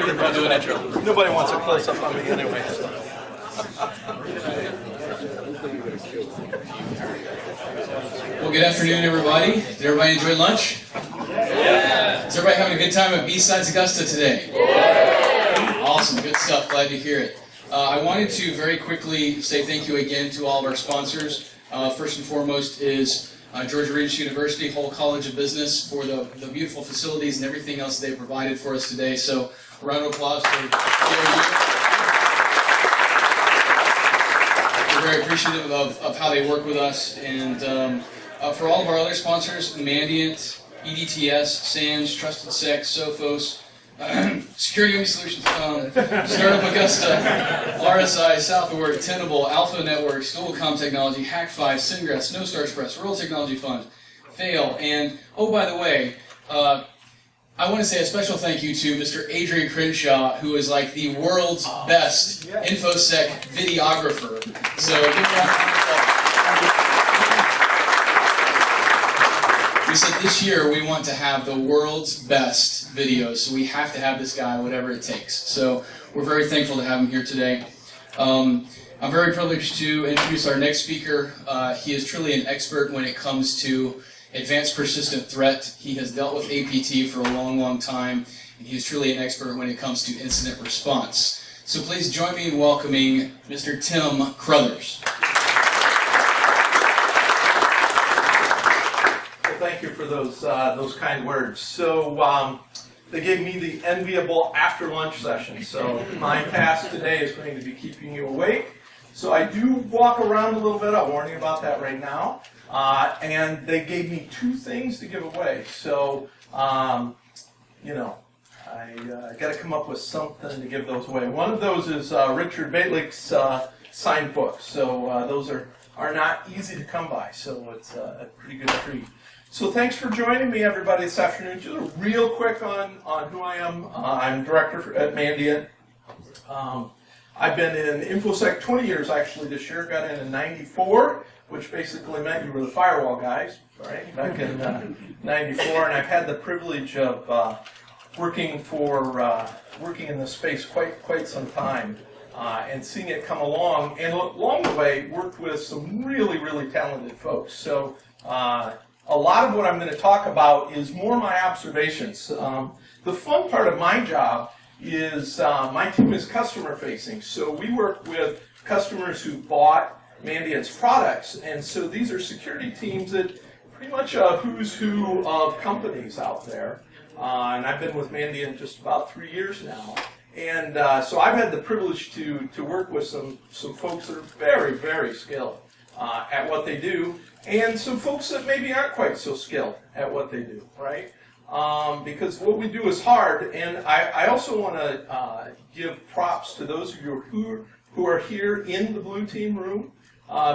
I'll do an intro. Nobody wants a close-up on me anyway. Well, good afternoon, everybody. Did everybody enjoy lunch? Yeah. Is everybody having a good time at BSides Augusta today? Yeah. Awesome, good stuff. Glad to hear it. I wanted to very quickly say thank you again to all of our sponsors. First and foremost is Georgia Regis University, Hull College of Business, for the beautiful facilities and everything else they provided for us today. So, a round of applause for their We're very appreciative of how they work with us, and for all of our other sponsors, Mandiant, EDTS, SANS, Trusted Sec, Sophos, Security Only Solutions, Startup Augusta, RSI, Southward, Tenable, Alpha Networks, Dualcomm Technology, Hack5, Syngrass, Snowstar Express, Rural Technology Fund, Fail, and, oh, by the way, I want to say a special thank you to Mr. Adrian Crenshaw, who is like the world's best InfoSec videographer. So, give him a round of applause. We said this year we want to have the world's best videos, so we have to have this guy, whatever it takes. So, we're very thankful to have him here today. I'm very privileged to introduce our next speaker. He is truly an expert when it comes to advanced persistent threat. He has dealt with APT for a long, long time, and he is truly an expert when it comes to incident response. So please join me in welcoming Mr. Tim Crothers. Well, thank you for those kind words. So they gave me the enviable after-lunch session. So my task today is going to be keeping you awake. So I do walk around a little bit. I'll warn you about that right now. And they gave me two things to give away. So, you know, I got to come up with something to give those away. One of those is Richard Baitlick's signed book. So those are not easy to come by. So it's a pretty good treat. So thanks for joining me, everybody, this afternoon. Just real quick on who I am. I'm director at Mandiant. I've been in InfoSec 20 years, actually, this year. Got in '94. Which basically meant you were the firewall guys, right? Back in '94, and I've had the privilege of working in this space quite some time, and seeing it come along. And along the way, worked with some really talented folks. So a lot of what I'm going to talk about is more my observations. The fun part of my job is my team is customer facing. So we work with customers who bought Mandiant's products, and so these are security teams that pretty much a who's who of companies out there. And I've been with Mandiant just about 3 years now, and so I've had the privilege to work with some folks that are very skilled at what they do, and some folks that maybe aren't quite so skilled at what they do, right? Because what we do is hard, and I also want to give props to those of you who are here in the blue team room.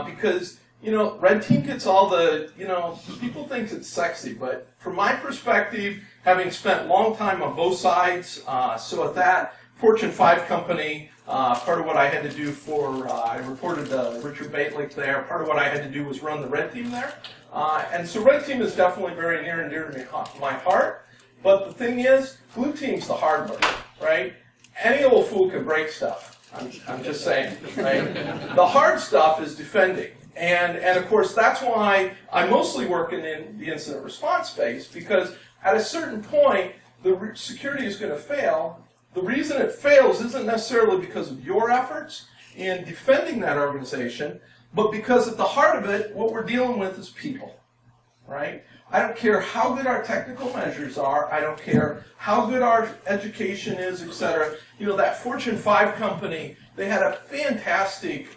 Because, you know, red team gets all the, you know, people think it's sexy, but from my perspective, having spent a long time on both sides, so at that Fortune 5 company, part of what I had to do I reported to Richard Baitlick there, part of what I had to do was run the red team there. And so red team is definitely very near and dear to my heart, but the thing is, blue team's the hard one, right? Any old fool can break stuff. I'm just saying, right? The hard stuff is defending. And of course, that's why I'm mostly working in the incident response space, because at a certain point, the security is going to fail. The reason it fails isn't necessarily because of your efforts in defending that organization, but because at the heart of it, what we're dealing with is people, right? I don't care how good our technical measures are. I don't care how good our education is, etc. You know, that Fortune 5 company, they had a fantastic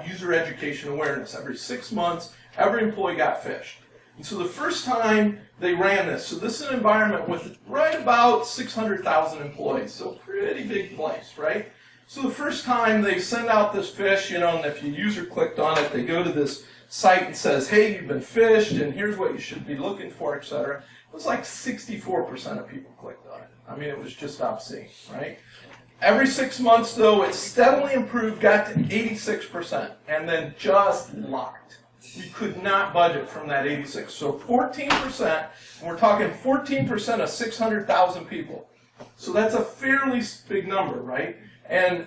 user education awareness. Every 6 months, every employee got phished. And so the first time they ran this, so this is an environment with right about 600,000 employees, so pretty big place, right? So the first time they send out this phish, you know, and if your user clicked on it, they go to this site and says, hey, you've been phished, and here's what you should be looking for, etc. It was like 64% of people clicked on it. I mean, it was just obscene, right? Every 6 months, though, it steadily improved, got to 86%, and then just locked. We could not budget from that 86. So 14%, and we're talking 14% of 600,000 people. So that's a fairly big number, right? And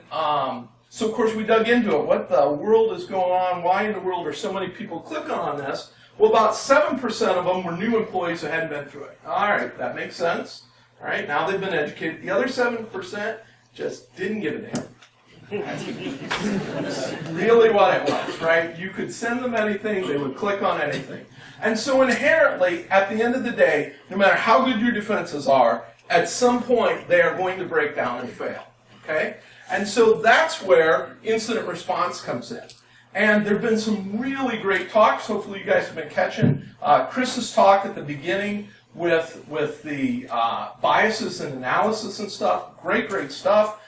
so of course we dug into it. What the world is going on? Why in the world are so many people clicking on this? Well, about 7% of them were new employees who hadn't been through it. All right, that makes sense. All right, now they've been educated. The other 7% just didn't give a damn. That's really what it was, right? You could send them anything, they would click on anything. And so inherently, at the end of the day, no matter how good your defenses are, at some point they are going to break down and fail, okay? And so that's where incident response comes in. And there have been some really great talks. Hopefully you guys have been catching Chris's talk at the beginning with the biases and analysis and stuff. Great stuff.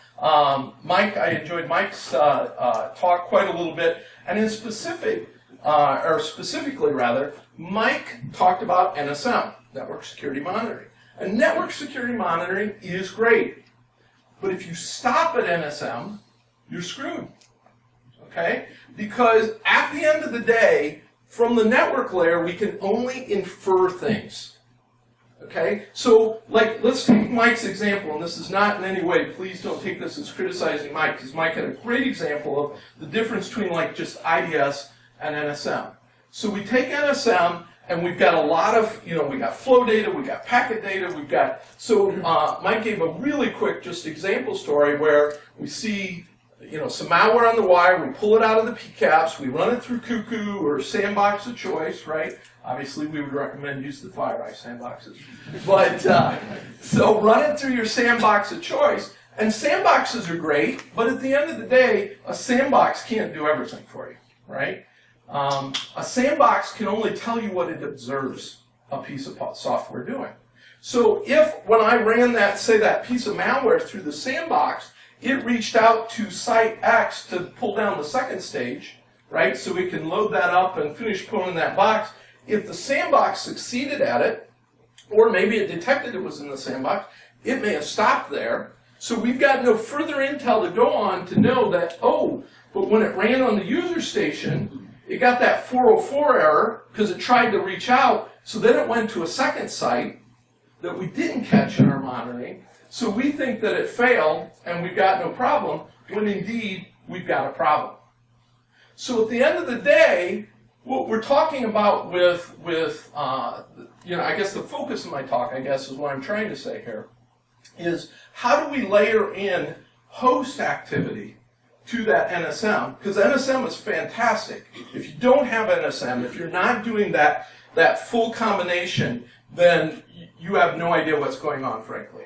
Mike, I enjoyed Mike's talk quite a little bit. And in specifically, Mike talked about NSM, Network Security Monitoring. And network security monitoring is great. But if you stop at NSM, you're screwed. Okay? Because at the end of the day, from the network layer, we can only infer things. Okay? So, like, let's take Mike's example, and this is not in any way, please don't take this as criticizing Mike, because Mike had a great example of the difference between, like, just IDS and NSM. So we take NSM, and we've got a lot of, we got flow data, we got packet data, we've got, so Mike gave a really quick just example story where we see, some malware on the wire, we pull it out of the PCAPs, we run it through Cuckoo or Sandbox of choice, right? Obviously, we would recommend use the FireEye sandboxes. But, so run it through your sandbox of choice, and sandboxes are great, but at the end of the day, a sandbox can't do everything for you, right? A sandbox can only tell you what it observes a piece of software doing. So if, when I ran that, say that piece of malware through the sandbox, it reached out to site X to pull down the second stage, right? So we can load that up and finish pulling that box. If the sandbox succeeded at it, or maybe it detected it was in the sandbox, it may have stopped there. So we've got no further intel to go on to know that, oh, but when it ran on the user station, it got that 404 error because it tried to reach out, so then it went to a second site that we didn't catch in our monitoring. So we think that it failed and we've got no problem, when indeed we've got a problem. So at the end of the day, what we're talking about with I guess the focus of my talk, I guess, is what I'm trying to say here, is how do we layer in host activity to that NSM? Because NSM is fantastic. If you don't have NSM, if you're not doing that full combination, then you have no idea what's going on, frankly.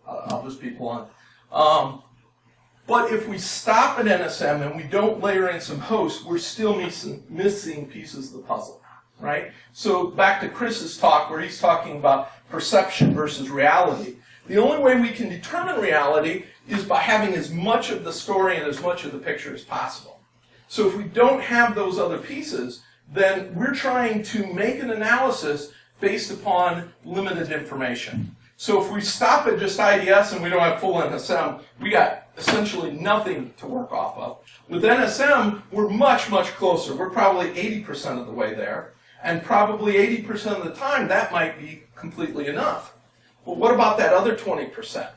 I'll just be blunt. But if we stop at NSM and we don't layer in some hosts, we're still missing pieces of the puzzle, right? So back to Chris's talk where he's talking about perception versus reality. The only way we can determine reality is by having as much of the story and as much of the picture as possible. So if we don't have those other pieces, then we're trying to make an analysis based upon limited information. So if we stop at just IDS and we don't have full NSM, we got essentially nothing to work off of. With NSM, we're much closer. We're probably 80% of the way there. And probably 80% of the time, that might be completely enough. But what about that other 20%,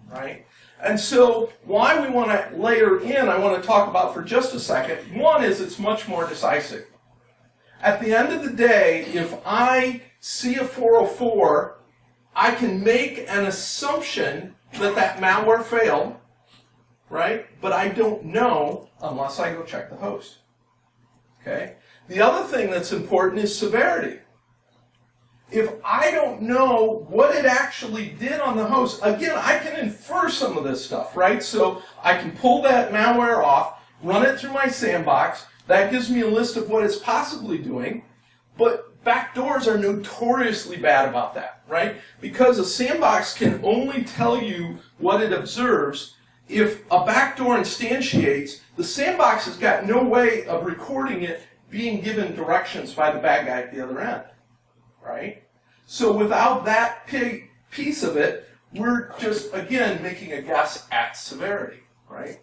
right? And so why we want to layer in, I want to talk about for just a second. One is it's much more decisive. At the end of the day, if I see a 404, I can make an assumption that that malware failed, right? But I don't know unless I go check the host, okay? The other thing that's important is severity. If I don't know what it actually did on the host, again, I can infer some of this stuff, right? So I can pull that malware off, run it through my sandbox. That gives me a list of what it's possibly doing. But backdoors are notoriously bad about that, right? Because a sandbox can only tell you what it observes. If a backdoor instantiates, the sandbox has got no way of recording it being given directions by the bad guy at the other end, right? So without that piece of it, we're just, again, making a guess at severity, right?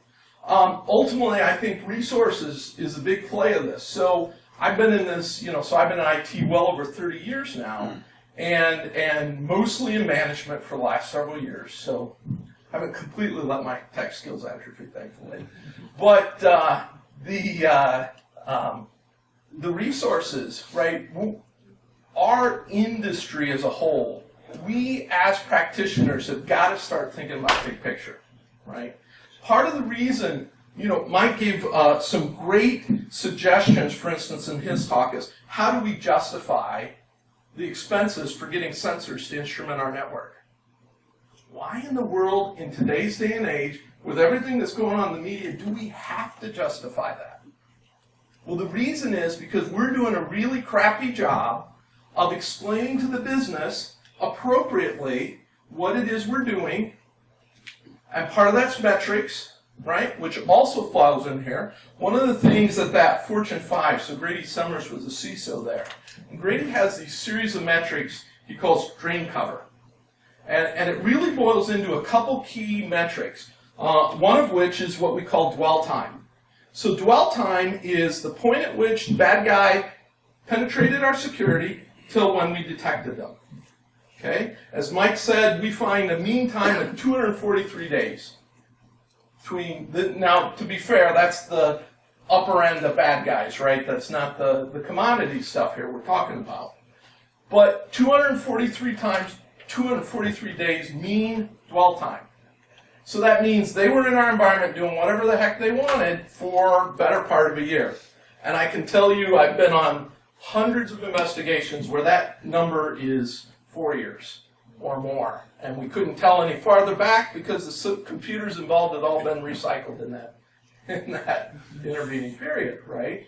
Ultimately, I think resources is a big play of this. So I've been in this, so I've been in IT well over 30 years now, and mostly in management for the last several years. So I haven't completely let my tech skills atrophy, thankfully. But the resources, right? Our industry as a whole, we as practitioners have got to start thinking about big picture, right? Part of the reason, Mike gave some great suggestions, for instance, in his talk, is how do we justify the expenses for getting sensors to instrument our network? Why in the world, in today's day and age, with everything that's going on in the media, do we have to justify that? Well, the reason is because we're doing a really crappy job of explaining to the business appropriately what it is we're doing, and part of that's metrics, right, which also falls in here. One of the things that Fortune 5, so Grady Summers was the CISO there, and Grady has these series of metrics he calls drain cover. And it really boils into a couple key metrics, one of which is what we call dwell time. So dwell time is the point at which the bad guy penetrated our security till when we detected them. Okay? As Mike said, we find a mean time of 243 days. Now, to be fair, that's the upper end of bad guys, right? That's not the commodity stuff here we're talking about. But 243 days mean dwell time. So that means they were in our environment doing whatever the heck they wanted for the better part of a year. And I can tell you I've been on hundreds of investigations where that number is 4 years or more. And we couldn't tell any farther back because the computers involved had all been recycled in that intervening period, right?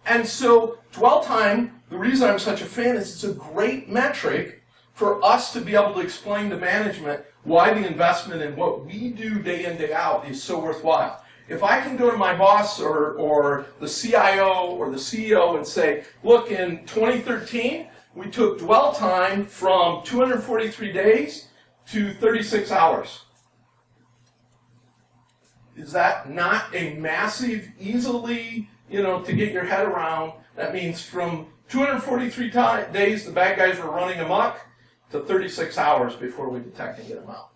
And so dwell time, the reason I'm such a fan is it's a great metric for us to be able to explain to management why the investment in what we do day in, day out is so worthwhile. If I can go to my boss or the CIO or the CEO and say, look, in 2013, we took dwell time from 243 days to 36 hours. Is that not a massive, easily, to get your head around? That means from 243 days the bad guys were running amok to 36 hours before we detect and get them out.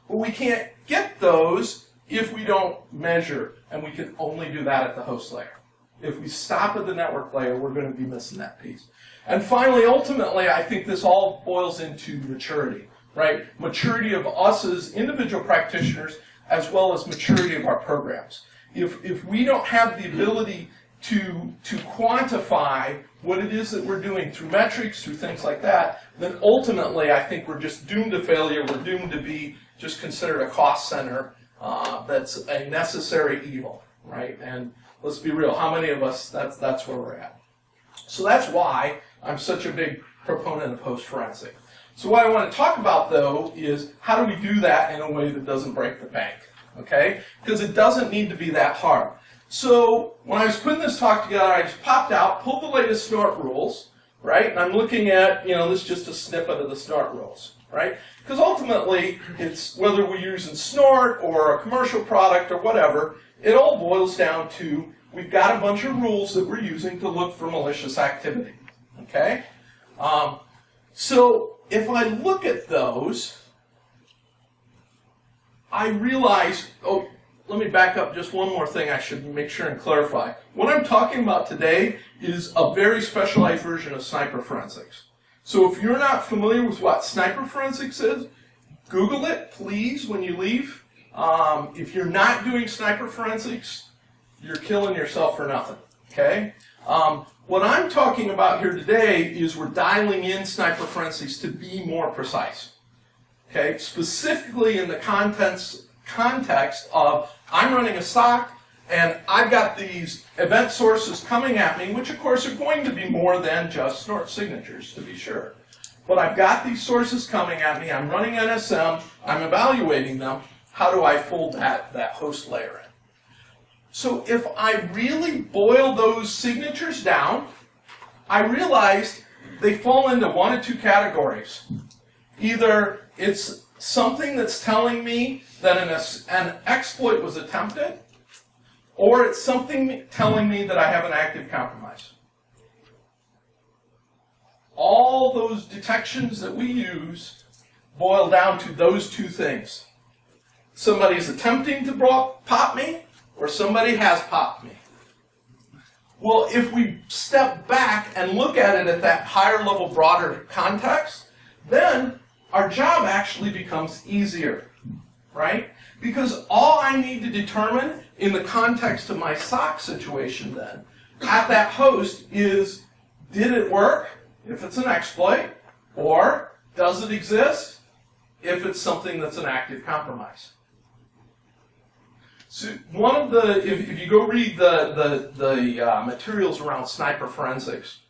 But we can't get those if we don't measure, and we can only do that at the host layer. If we stop at the network layer, we're going to be missing that piece. And finally, ultimately, I think this all boils into maturity, right? Maturity of us as individual practitioners, as well as maturity of our programs. If we don't have the ability to quantify what it is that we're doing through metrics, through things like that, then ultimately I think we're just doomed to failure. We're doomed to be just considered a cost center that's a necessary evil, right? And let's be real, how many of us, that's where we're at. So that's why I'm such a big proponent of host forensic. So what I want to talk about, though, is how do we do that in a way that doesn't break the bank, okay? Because it doesn't need to be that hard. So when I was putting this talk together, I just popped out, pulled the latest SNORT rules, right? And I'm looking at, this is just a snippet of the SNORT rules, right? Because ultimately, it's whether we're using SNORT or a commercial product or whatever, it all boils down to we've got a bunch of rules that we're using to look for malicious activity, okay? So if I look at those, I realize, let me back up just one more thing I should make sure and clarify. What I'm talking about today is a very specialized version of sniper forensics. So if you're not familiar with what sniper forensics is, Google it, please, when you leave. If you're not doing sniper forensics, you're killing yourself for nothing, okay? What I'm talking about here today is we're dialing in sniper forensics to be more precise, okay? Specifically in the context of I'm running a SOC and I've got these event sources coming at me, which of course are going to be more than just SNORT signatures, to be sure. But I've got these sources coming at me, I'm running NSM, I'm evaluating them. How do I fold that host layer in? So if I really boil those signatures down, I realized they fall into one of two categories. Either it's something that's telling me that an exploit was attempted, or it's something telling me that I have an active compromise. all those detections that we use boil down to those two things. Somebody's attempting to pop me, or somebody has popped me. Well, if we step back and look at it at that higher level, broader context, then our job actually becomes easier, right? Because all I need to determine in the context of my SOC situation then, at that host is, did it work, if it's an exploit, or does it exist, if it's something that's an active compromise. So one of the, if you go read the materials around sniper forensics,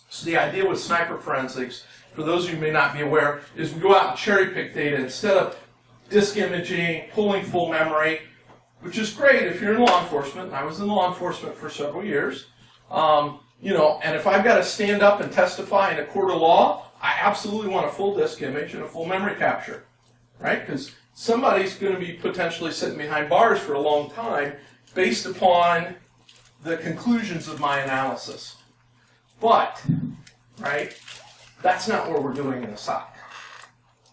so the idea with sniper forensics, for those of you who may not be aware, is we go out and cherry pick data instead of disk imaging, pulling full memory, which is great if you're in law enforcement. And I was in law enforcement for several years. You know, and if I've got to stand up and testify in a court of law, I absolutely want a full disk image and a full memory capture, right? Because somebody's going to be potentially sitting behind bars for a long time based upon the conclusions of my analysis. But, right, that's not what we're doing in the SOC.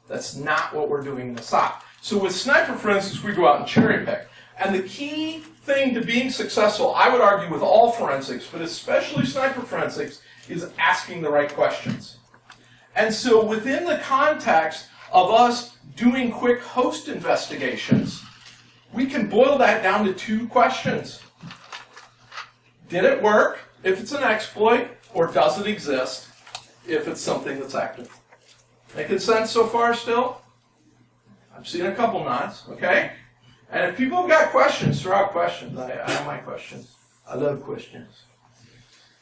That's not what we're doing in the SOC. So with sniper forensics, we go out and cherry pick. And the key thing to being successful, I would argue with all forensics, but especially sniper forensics, is asking the right questions. And so within the context of us doing quick host investigations, we can boil that down to two questions. Did it work, if it's an exploit, or does it exist, if it's something that's active? Making sense so far still? I'm seeing a couple nods, okay? And if people have got questions, throw out questions. I have my questions. I love questions.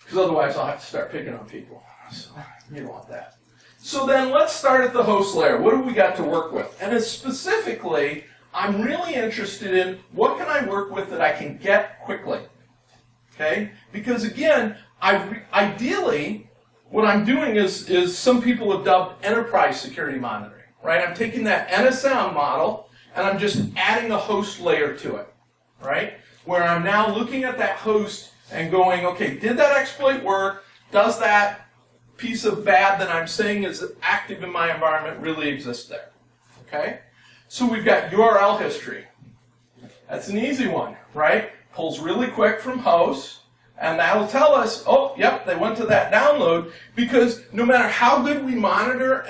Because otherwise I'll have to start picking on people. So you don't want that. So then let's start at the host layer. What do we got to work with? And it's specifically, I'm really interested in what can I work with that I can get quickly. Okay? Because again, ideally, what I'm doing is some people have dubbed enterprise security monitoring. Right? I'm taking that NSM model and I'm just adding a host layer to it. Right? Where I'm now looking at that host and going, okay, did that exploit work? Does that piece of bad that I'm saying is active in my environment really exist there? Okay? So we've got URL history. That's an easy one, right? Pulls really quick from hosts. And that'll tell us, oh, yep, they went to that download, because no matter how good we monitor,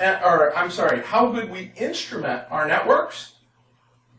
how good we instrument our networks,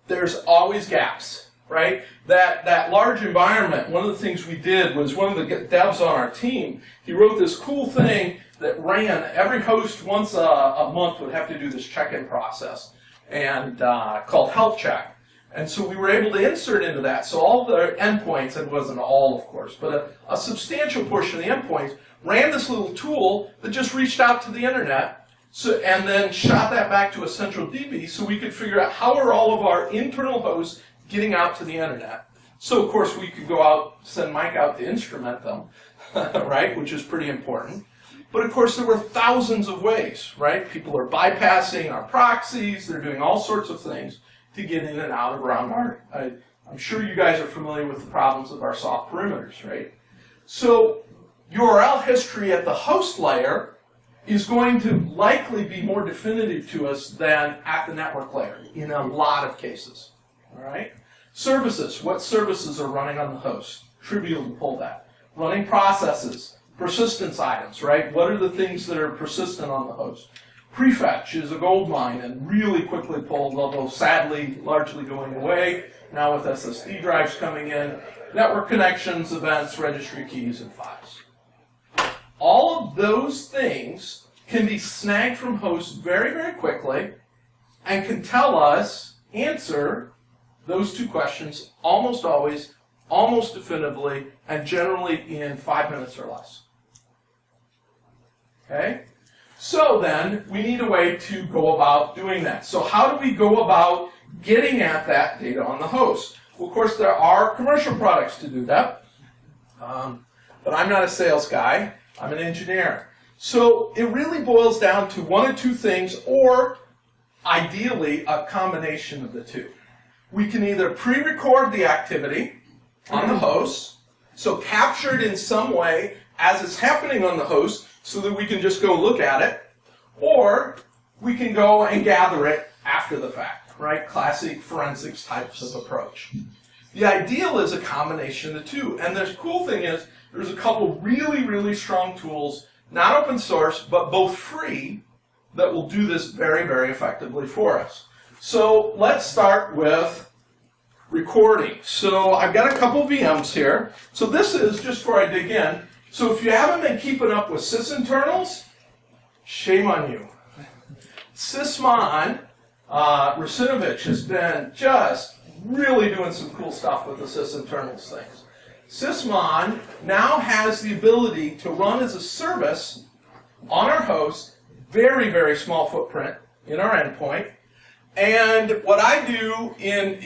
there's always gaps, right? That large environment, one of the things we did was one of the devs on our team, he wrote this cool thing that ran, every host once a month would have to do this check-in process, and called health check. And so we were able to insert into that. So all the endpoints, it wasn't all, of course, but a substantial portion of the endpoints ran this little tool that just reached out to the internet, and then shot that back to a central DB so we could figure out how are all of our internal hosts getting out to the internet. So, of course, we could go out, send Mike out to instrument them, right, which is pretty important. But, of course, there were thousands of ways, right? People are bypassing our proxies. They're doing all sorts of things to get in and out around our, I'm sure you guys are familiar with the problems of our soft perimeters, right? So URL history at the host layer is going to likely be more definitive to us than at the network layer in a lot of cases, all right? Services, what services are running on the host? Trivial to pull that. Running processes, persistence items, right? What are the things that are persistent on the host? Prefetch is a gold mine and really quickly pulled, although sadly largely going away. Now with SSD drives coming in, network connections, events, registry keys, and files. All of those things can be snagged from hosts very, very quickly and can tell us, answer those two questions almost always, almost definitively, and generally in 5 minutes or less. Okay? So then, we need a way to go about doing that. So how do we go about getting at that data on the host? Well, of course, there are commercial products to do that. But I'm not a sales guy. I'm an engineer. So it really boils down to one of two things, or ideally, a combination of the two. We can either pre-record the activity on the host, so capture it in some way as it's happening on the host, so that we can just go look at it, or we can go and gather it after the fact, right? Classic forensics types of approach. The ideal is a combination of the two. And the cool thing is there's a couple really, really strong tools, not open source, but both free, that will do this very, very effectively for us. So let's start with recording. So I've got a couple VMs here. So this is, just before I dig in, so if you haven't been keeping up with sysinternals, shame on you. Sysmon, Rasinovich has been just really doing some cool stuff with the sysinternals things. Sysmon now has the ability to run as a service on our host, very, very small footprint in our endpoint. And what I do in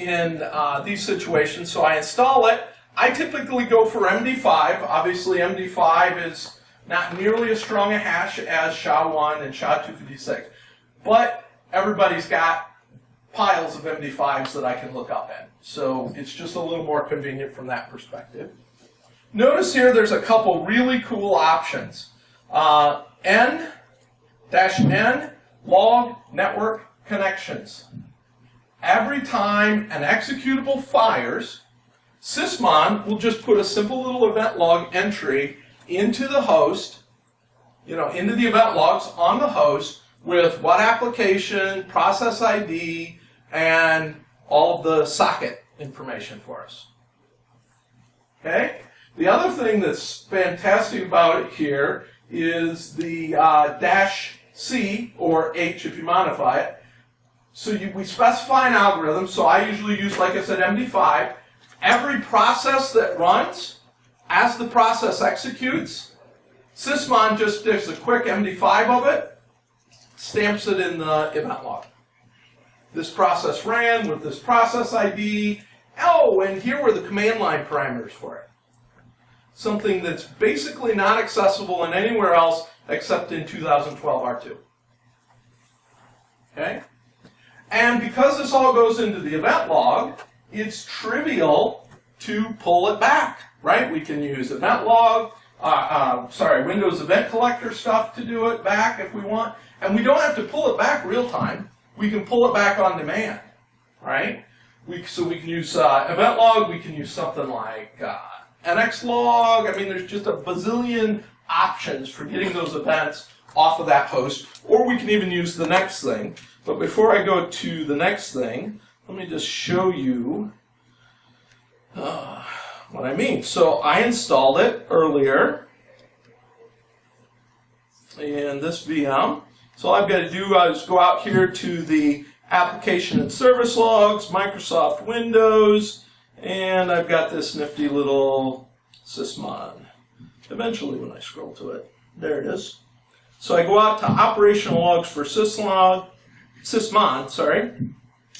these situations, so I install it, I typically go for MD5. Obviously, MD5 is not nearly as strong a hash as SHA-1 and SHA-256. But everybody's got piles of MD5s that I can look up in. So it's just a little more convenient from that perspective. Notice here there's a couple really cool options. N-N log network connections. Every time an executable fires, Sysmon will just put a simple little event log entry into the host, into the event logs on the host with what application, process ID, and all of the socket information for us. Okay? The other thing that's fantastic about it here is the -C, or H if you modify it. So we specify an algorithm, so I usually use, like I said, MD5. Every process that runs, as the process executes, Sysmon just does a quick MD5 of it, stamps it in the event log. This process ran with this process ID. Oh, and here were the command line parameters for it. Something that's basically not accessible in anywhere else except in 2012 R2. Okay? And because this all goes into the event log, it's trivial to pull it back, right? We can use event log, Windows Event Collector stuff to do it back if we want. And we don't have to pull it back real time. We can pull it back on demand, right? So we can use event log. We can use something like NX log. I mean, there's just a bazillion options for getting those events off of that host. Or we can even use the next thing. But before I go to the next thing, let me just show you what I mean. So I installed it earlier in this VM. So all I've got to do is go out here to the application and service logs, Microsoft Windows, and I've got this nifty little Sysmon. Eventually when I scroll to it, there it is. So I go out to operational logs for Sysmon,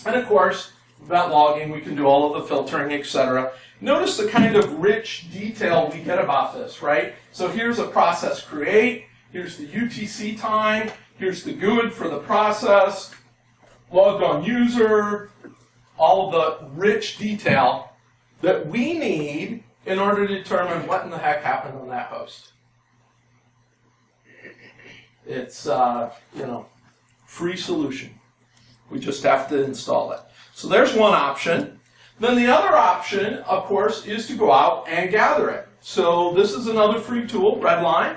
and of course, event logging, we can do all of the filtering, etc. Notice the kind of rich detail we get about this, right? So here's a process create, here's the UTC time, here's the GUID for the process, logged on user, all of the rich detail that we need in order to determine what in the heck happened on that host. It's, free solution. We just have to install it. So there's one option. Then the other option, of course, is to go out and gather it. So this is another free tool, Redline,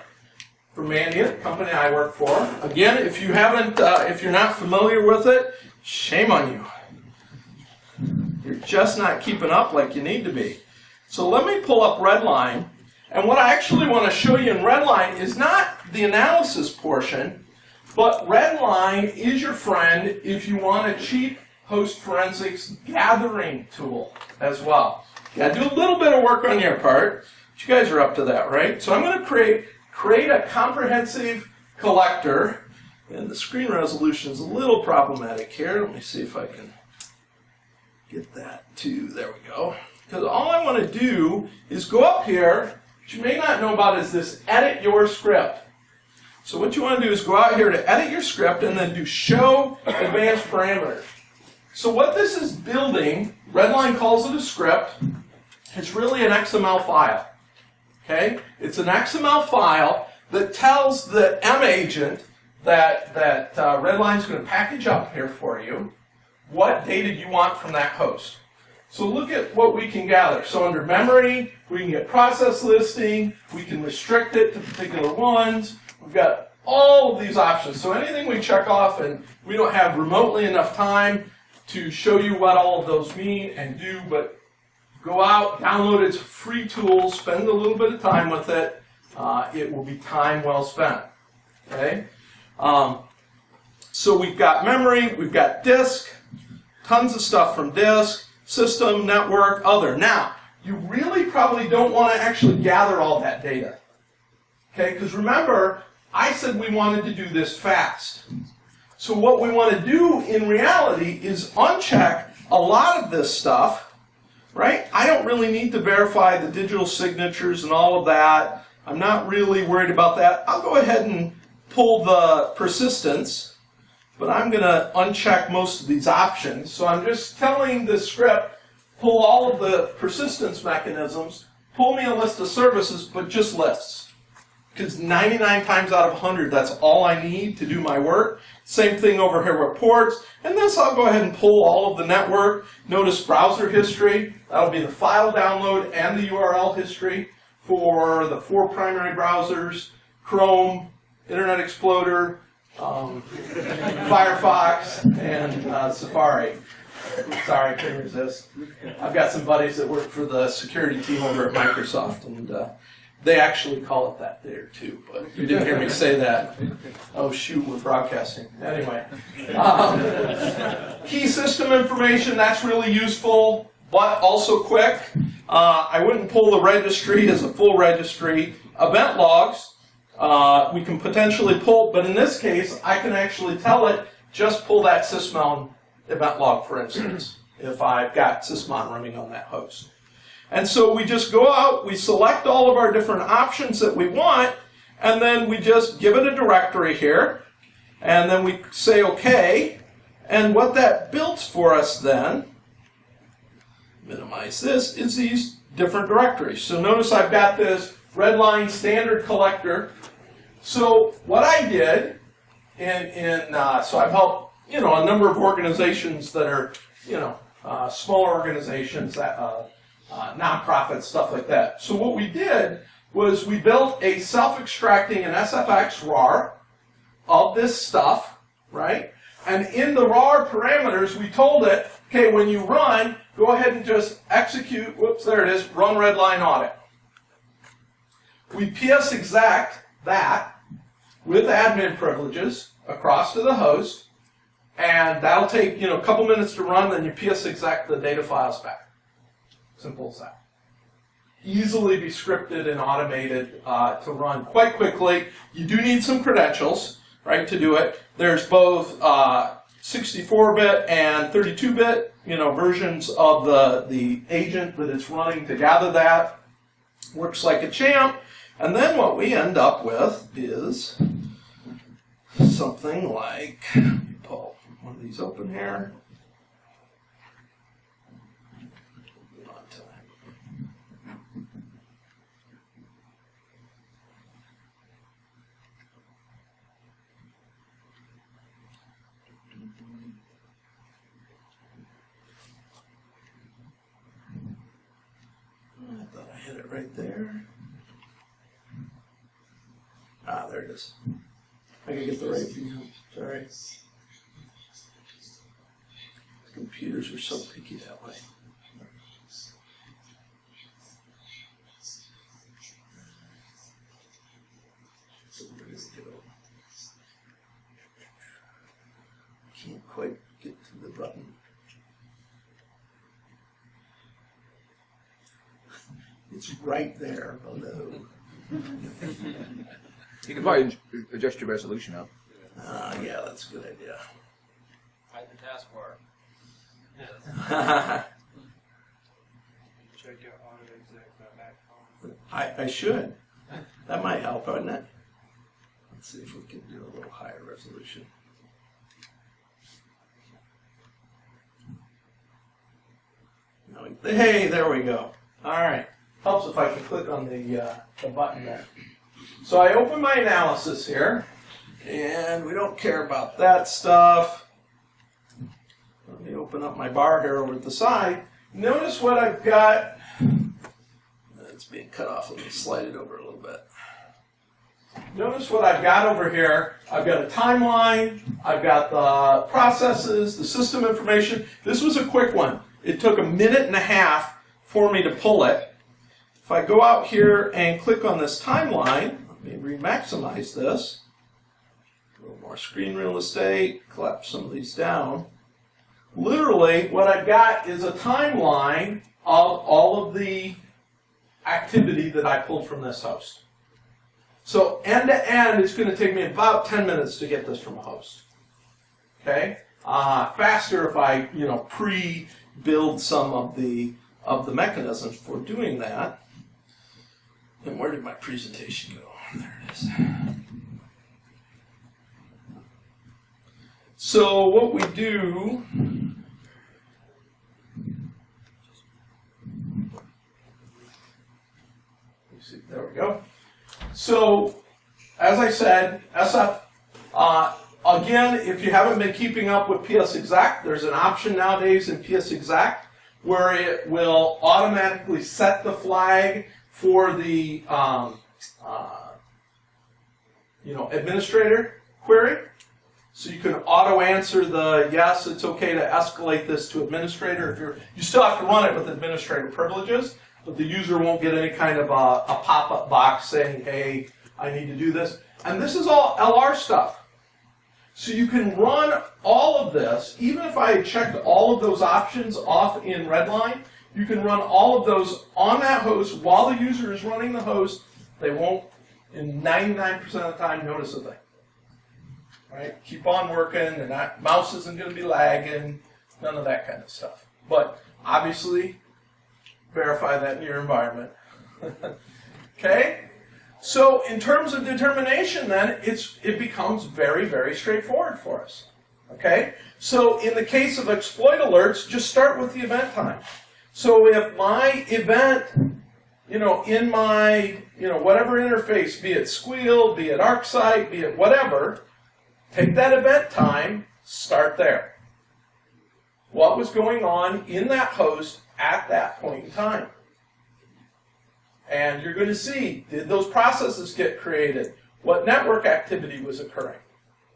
from Mandiant, company I work for. Again, if you haven't, if you're not familiar with it, shame on you. You're just not keeping up like you need to be. So let me pull up Redline. And what I actually want to show you in Redline is not the analysis portion, but Redline is your friend if you want a cheap host forensics gathering tool as well. You got to do a little bit of work on your part. But you guys are up to that, right? So I'm going to create a comprehensive collector. And the screen resolution is a little problematic here. Let me see if I can get that to, there we go. Because all I want to do is go up here. What you may not know about is this edit your script. So what you want to do is go out here to edit your script and then do show advanced parameters. So what this is building, Redline calls it a script. It's really an XML file. Okay? It's an XML file that tells the M agent that Redline's going to package up here for you what data you want from that host. So look at what we can gather. So under memory, we can get process listing, we can restrict it to particular ones. We've got all of these options. So anything we check off, and we don't have remotely enough time to show you what all of those mean and do, but go out, download its free tool, spend a little bit of time with it. It will be time well spent. Okay? So we've got memory, we've got disk, tons of stuff from disk, system, network, other. Now, you really probably don't want to actually gather all that data. Okay, because remember, I said we wanted to do this fast. So what we want to do in reality is uncheck a lot of this stuff, right? I don't really need to verify the digital signatures and all of that. I'm not really worried about that. I'll go ahead and pull the persistence, but I'm going to uncheck most of these options. So I'm just telling the script, pull all of the persistence mechanisms, pull me a list of services, but just lists. Because 99 times out of 100, that's all I need to do my work. Same thing over here with ports. And this, I'll go ahead and pull all of the network. Notice browser history. That'll be the file download and the URL history for the 4 primary browsers, Chrome, Internet Explorer, Firefox, and Safari. Sorry, I couldn't resist. I've got some buddies that work for the security team over at Microsoft, and they actually call it that there too, but you didn't hear me say that. Oh shoot, we're broadcasting. Anyway. Key system information, that's really useful, but also quick. I wouldn't pull the registry as a full registry. Event logs, we can potentially pull, but in this case, I can actually tell it, just pull that sysmon event log, for instance, if I've got sysmon running on that host. And so we just go out, we select all of our different options that we want, and then we just give it a directory here, and then we say OK, and what that builds for us then, minimize this, is these different directories. So notice I've got this Redline standard collector. So what I did, so I've helped a number of organizations that are smaller organizations, nonprofits, stuff like that. So what we did was we built a self-extracting and SFX RAR of this stuff, right? And in the RAR parameters, we told it, okay, when you run, go ahead and just execute, whoops, there it is, run Redline audit. We PS exec that with admin privileges across to the host, and that'll take a couple minutes to run, then you PS exec the data files back. Simple as that. Easily be scripted and automated to run quite quickly. You do need some credentials, right, to do it. There's both 64-bit and 32-bit, versions of the agent that it's running to gather that. Works like a champ. And then what we end up with is something like, let me pull one of these open here. I thought I hit it right there. Ah, there it is. I can get the right view. Sorry. Computers are so picky that way. Can't quite get to the button. It's right there below. You can probably adjust your resolution up. Yeah, that's a good idea. Hide the taskbar. Check your auto exec back home. I should. That might help, wouldn't it? Let's see if we can do a little higher resolution. Hey, there we go. All right. Helps if I can click on the button there. So I open my analysis here, and we don't care about that stuff. Let me open up my bar here over at the side. Notice what I've got. It's being cut off. Let me slide it over a little bit. Notice what I've got over here. I've got a timeline. I've got the processes, the system information. This was a quick one. It took 1.5 minutes for me to pull it. If I go out here and click on this timeline, let me re-maximize this. A little more screen real estate. Collapse some of these down. Literally, what I've got is a timeline of all of the activity that I pulled from this host. So end to end, it's going to take me about 10 minutes to get this from a host. Okay, faster if I pre-build some of the mechanisms for doing that. And where did my presentation go? There it is. So what we do. There we go. So, as I said, SF, again, if you haven't been keeping up with PSExec, there's an option nowadays in PSExec where it will automatically set the flag for the administrator query. So you can auto-answer the yes, it's okay to escalate this to administrator. You still have to run it with administrator privileges, but the user won't get any kind of a pop-up box saying, hey, I need to do this. And this is all LR stuff. So you can run all of this, even if I checked all of those options off in Redline, you can run all of those on that host while the user is running the host. They won't, in 99% of the time, notice a thing. Right? Keep on working, and that mouse isn't going to be lagging, none of that kind of stuff. But obviously, verify that in your environment. Okay? So in terms of determination then, it becomes very, very straightforward for us. Okay? So in the case of exploit alerts, just start with the event time. So if my event, in my, whatever interface, be it Squeal, be it ArcSight, be it whatever, take that event time, start there. What was going on in that host at that point in time? And you're going to see, did those processes get created? What network activity was occurring?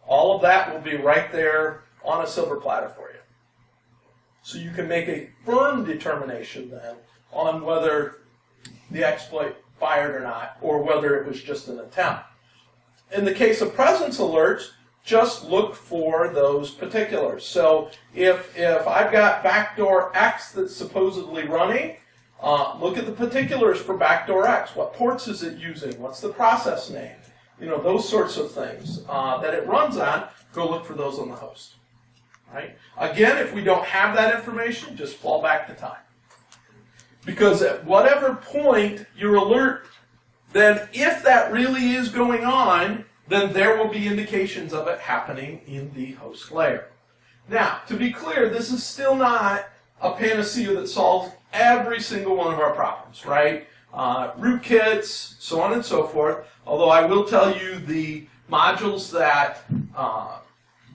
All of that will be right there on a silver platter for you. So you can make a firm determination then on whether the exploit fired or not, or whether it was just an attempt. In the case of presence alerts, just look for those particulars. So if I've got backdoor X that's supposedly running, look at the particulars for backdoor X. What ports is it using? What's the process name? Those sorts of things that it runs on, go look for those on the host. Right? Again, if we don't have that information, just fall back to time. Because at whatever point your alert, then if that really is going on, then there will be indications of it happening in the host layer. Now, to be clear, this is still not a panacea that solves every single one of our problems, right? Rootkits, so on and so forth. Although I will tell you the modules that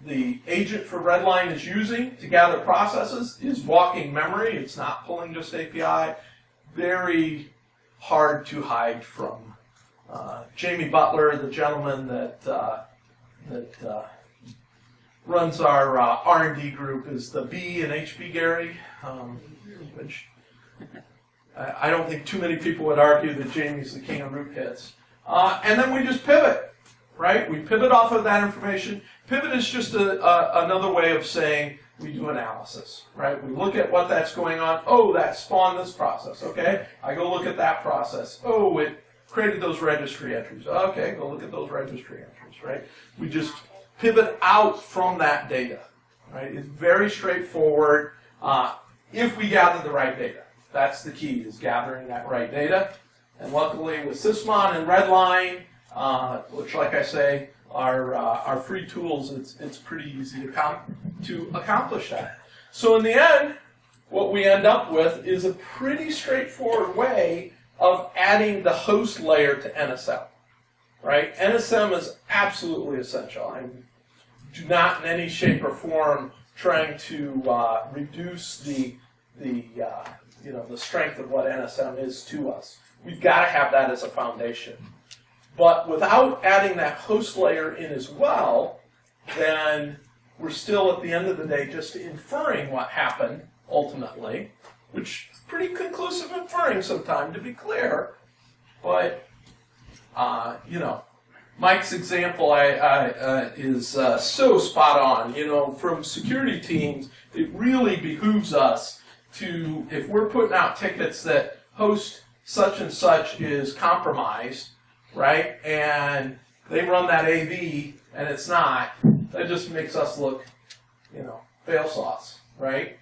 the agent for Redline is using to gather processes is walking memory. It's not pulling just API. Very hard to hide from. Jamie Butler, the gentleman that runs our R&D group, is the B in HB Gary, which I don't think too many people would argue that Jamie's the king of rootkits. And then we just pivot, right? We pivot off of that information. Pivot is just another way of saying we do analysis, right? We look at what that's going on. Oh, that spawned this process, okay? I go look at that process. Oh, it created those registry entries. Okay, go look at those registry entries, right? We just pivot out from that data, right? It's very straightforward if we gather the right data. That's the key, is gathering that right data. And luckily with Sysmon and Redline, which, like I say, are free tools, it's pretty easy to accomplish that. So in the end, what we end up with is a pretty straightforward way of adding the host layer to NSL. right? NSM is absolutely essential. I do not in any shape or form trying to reduce the strength of what NSM is to us. We've got to have that as a foundation. But without adding that host layer in as well, then we're still at the end of the day just inferring what happened ultimately, which is pretty conclusive inferring sometimes, to be clear. But Mike's example is so spot on. From security teams, it really behooves us to, if we're putting out tickets that host such and such is compromised, right, and they run that AV and it's not, that just makes us look, fail sauce, right?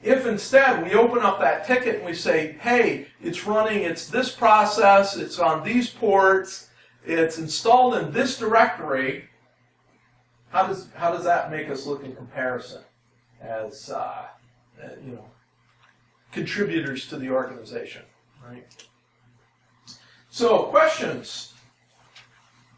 If instead we open up that ticket and we say, hey, it's running, it's this process, it's on these ports, it's installed in this directory, how does that make us look in comparison as contributors to the organization, right? So, questions?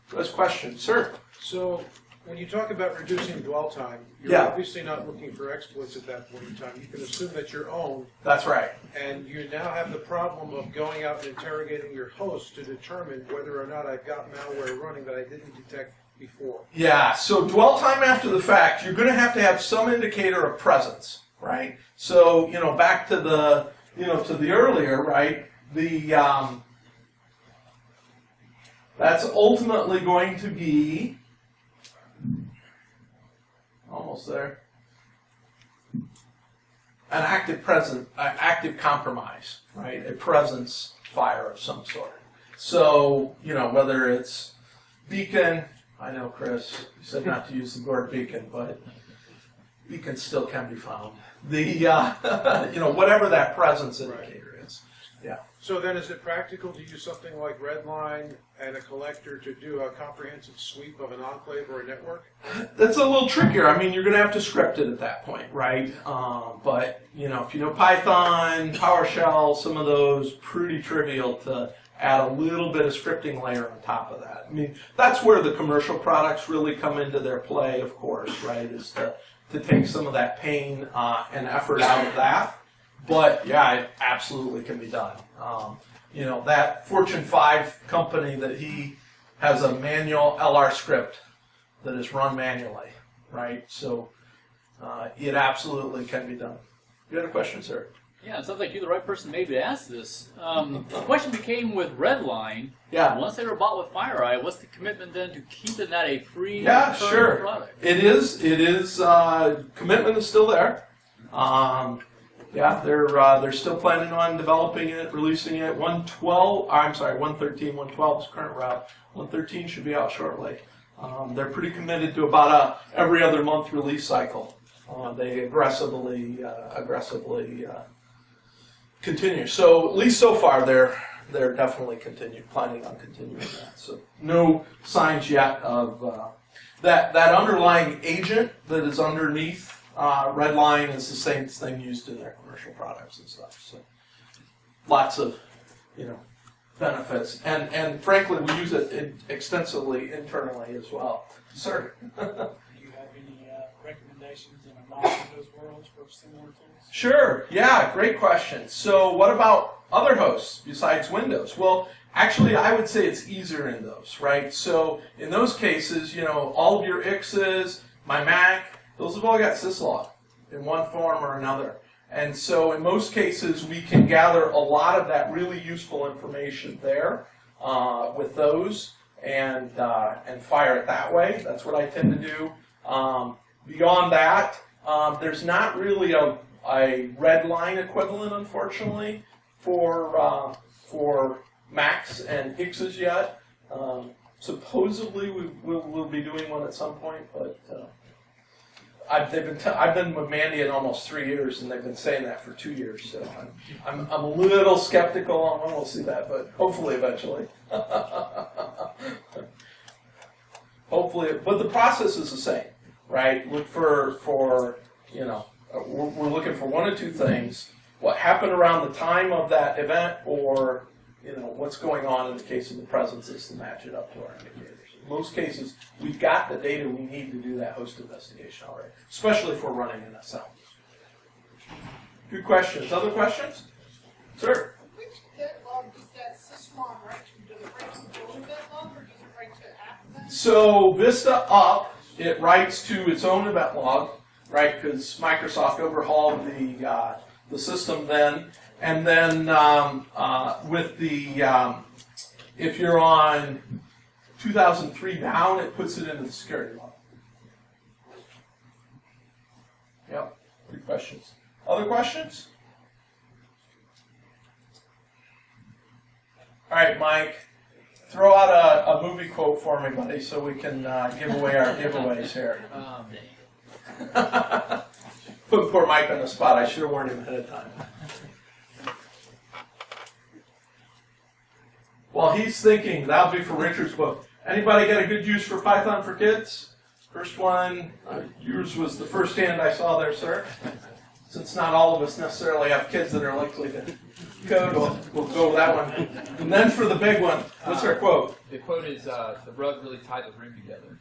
Who has questions? Sir? So, when you talk about reducing dwell time, you're Yeah. obviously not looking for exploits at that point in time. You can assume that your own, That's right. and you now have the problem of going out and interrogating your host to determine whether or not I've got malware running that I didn't detect before. Yeah, so dwell time after the fact, you're going to have some indicator of presence, right? So, back to the, to the earlier, right? That's ultimately going to be, almost there, an active compromise, right? A presence fire of some sort. So, whether it's beacon, I know, Chris, you said not to use the word beacon, but beacons still can be found. Whatever that presence indicator is. Yeah. So then is it practical to use something like Redline and a collector to do a comprehensive sweep of an enclave or a network? That's a little trickier. I mean, you're going to have to script it at that point, right? But, if you know Python, PowerShell, some of those, pretty trivial to add a little bit of scripting layer on top of that. I mean, that's where the commercial products really come into their play, of course, right, is to take some of that pain and effort out of that. But, yeah, it absolutely can be done. That Fortune 5 company that he has a manual LR script that is run manually, right? So it absolutely can be done. You had a question, sir? Yeah, it sounds like you're the right person maybe to ask this. The question became with Redline. Yeah. Once they were bought with FireEye, what's the commitment then to keeping that a free sure. product? It is. Commitment is still there. They're still planning on developing it, releasing it. 113, 112 is current route. 113 should be out shortly. They're pretty committed to about every other month release cycle. They aggressively continue. So at least so far, they're definitely planning on continuing that. So no signs yet of that underlying agent that is underneath Redline is the same thing used in their commercial products and stuff. So lots of benefits, and frankly, we use it extensively internally as well. Sir. Do you have any recommendations in a non-Windows world for similar tools? Sure. Yeah, great question. So what about other hosts besides Windows? Well, actually, I would say it's easier in those, right? So in those cases, all of your X's, my Mac, those have all got syslog in one form or another. And so in most cases, we can gather a lot of that really useful information there with those and fire it that way. That's what I tend to do. Beyond that, there's not really a Redline equivalent, unfortunately, for Macs and X's yet. Supposedly, we'll be doing one at some point, but I've been with Mandiant almost 3 years, and they've been saying that for 2 years. So I'm a little skeptical on when we'll see that, but hopefully eventually. Hopefully, but the process is the same, right? Look for we're looking for one of two things: what happened around the time of that event, or what's going on in the case of the present system, match it up to our indicators. In most cases, we've got the data we need to do that host investigation already, especially if we're running an SL. Good questions. Other questions? Sir? Which event log does that sysmon write to? Does it write to the old event log or does it write to after that? So Vista Up, it writes to its own event log, right? Because Microsoft overhauled the system then, and then with the if you're on 2003 down, it puts it into the security log. Yep. Good questions. Other questions? All right, Mike. Throw out a movie quote for me, buddy, so we can give away our giveaways here. Put poor Mike on the spot. I should have warned him ahead of time. While he's thinking, that'll be for Richard's book. Anybody got a good use for Python for Kids? First one, yours was the first hand I saw there, sir. Since not all of us necessarily have kids that are likely to code, we'll go with that one. And then for the big one, what's our quote? The quote is, the rug really tied the room together.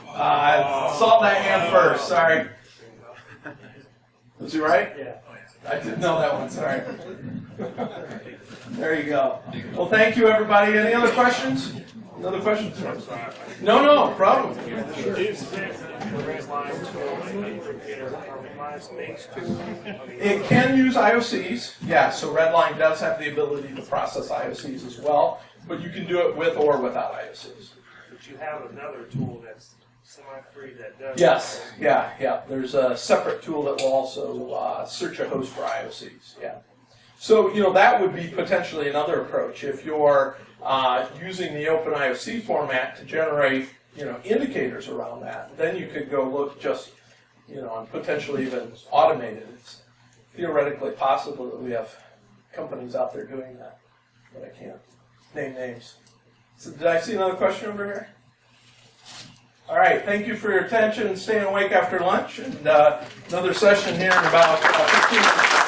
I saw that hand first, sorry. Was he right? Yeah. I didn't know that one, sorry. There you go. Well, thank you, everybody. Any other questions? Another question? No problem. It can use IOCs, yeah, so Redline does have the ability to process IOCs as well, but you can do it with or without IOCs. But you have another tool that's semi-free that does. Yes, yeah. There's a separate tool that will also search a host for IOCs, yeah. So, that would be potentially another approach. If you're using the OpenIOC format to generate, indicators around that, then you could go look just, and potentially even automate it. It's theoretically possible that we have companies out there doing that, but I can't name names. So did I see another question over here? All right, thank you for your attention and staying awake after lunch, and another session here in about 15 minutes.